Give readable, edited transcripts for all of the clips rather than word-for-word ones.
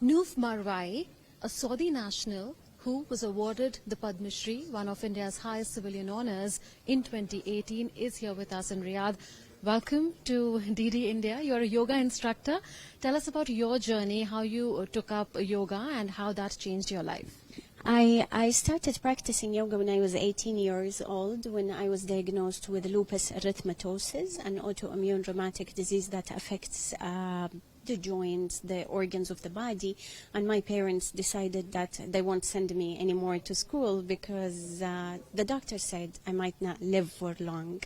Nouf Marwaai, a Saudi national who was awarded the Padma Shri, one of India's highest civilian honors, in 2018, is here with us in Riyadh. Welcome to DD India. You're a yoga instructor. Tell us about your journey, how you took up yoga and how that changed your life. I started practicing yoga when I was 18 years old, when I was diagnosed with lupus erythematosus, an autoimmune rheumatic disease that affects the joints, the organs of the body. And my parents decided that they won't send me anymore to school because the doctor said I might not live for long.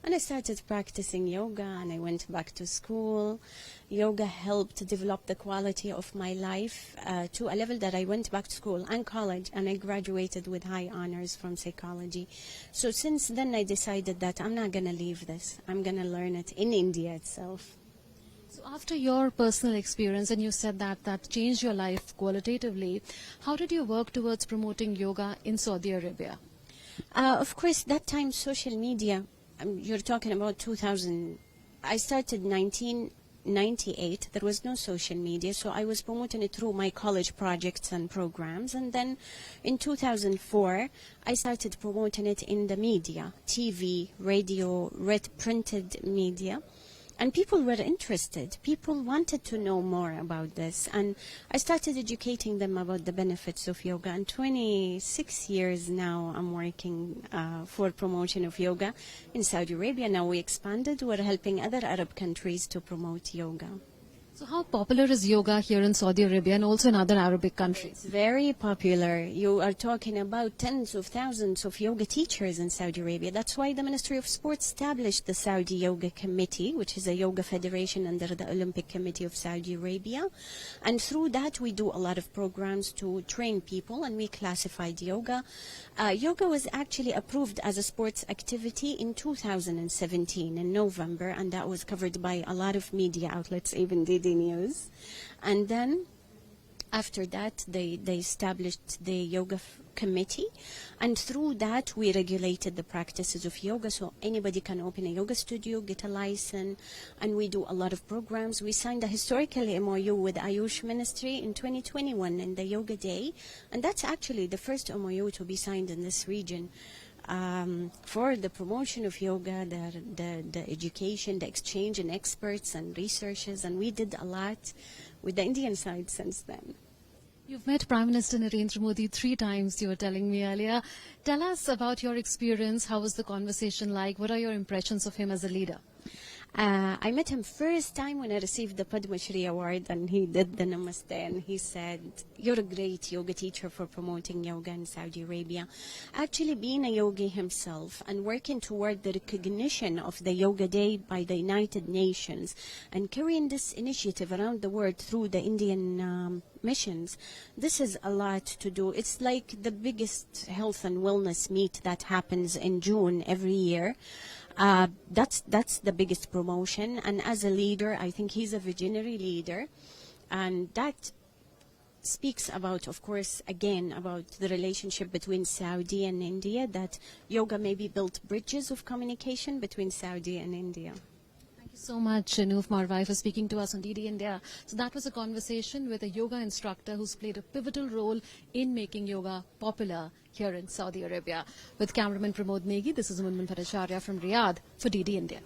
And I started practicing yoga and I went back to school. Yoga helped develop the quality of my life to a level that I went back to school and college, and I graduated with high honors from psychology. So since then I decided that I'm not going to leave this. I'm going to learn it in India itself. So after your personal experience, and you said that changed your life qualitatively, how did you work towards promoting yoga in Saudi Arabia? Of course, that time social media, you're talking about 2000, I started 1998, there was no social media, so I was promoting it through my college projects and programs. And then in 2004, I started promoting it in the media, TV, radio, printed media. And people were interested. People wanted to know more about this. And I started educating them about the benefits of yoga. And 26 years now I'm working for promotion of yoga in Saudi Arabia. Now we expanded. We're helping other Arab countries to promote yoga. So how popular is yoga here in Saudi Arabia and also in other Arabic countries? It's very popular. You are talking about tens of thousands of yoga teachers in Saudi Arabia. That's why the Ministry of Sports established the Saudi Yoga Committee, which is a yoga federation under the Olympic Committee of Saudi Arabia. And through that, we do a lot of programs to train people, and we classified yoga. Yoga was actually approved as a sports activity in 2017 in November, and that was covered by a lot of media outlets, even DD News. And then after that they established the yoga committee, and through that we regulated the practices of yoga, so anybody can open a yoga studio, get a license, and we do a lot of programs. We signed a historical MOU with Ayush Ministry in 2021 in the Yoga Day, and that's actually the first MOU to be signed in this region. For the promotion of yoga, the education, the exchange in experts and researchers, and we did a lot with the Indian side since then. You've met Prime Minister Narendra Modi 3 times, you were telling me earlier. Tell us about your experience. How was the conversation like? What are your impressions of him as a leader? I met him first time when I received the Padma Shri award, and he did the namaste, and he said, "You're a great yoga teacher for promoting yoga in Saudi Arabia." Actually, being a yogi himself and working toward the recognition of the Yoga Day by the United Nations and carrying this initiative around the world through the Indian missions, this is a lot to do. It's like the biggest health and wellness meet that happens in June every year. That's the biggest promotion, and as a leader, I think he's a visionary leader, and that speaks about, of course, again, about the relationship between Saudi and India, that yoga maybe built bridges of communication between Saudi and India. Thank you so much, Nouf Marwaai, for speaking to us on DD India. So that was a conversation with a yoga instructor who's played a pivotal role in making yoga popular here in Saudi Arabia. With cameraman Pramod Negi, this is Munmun Bhattacharya from Riyadh for DD India.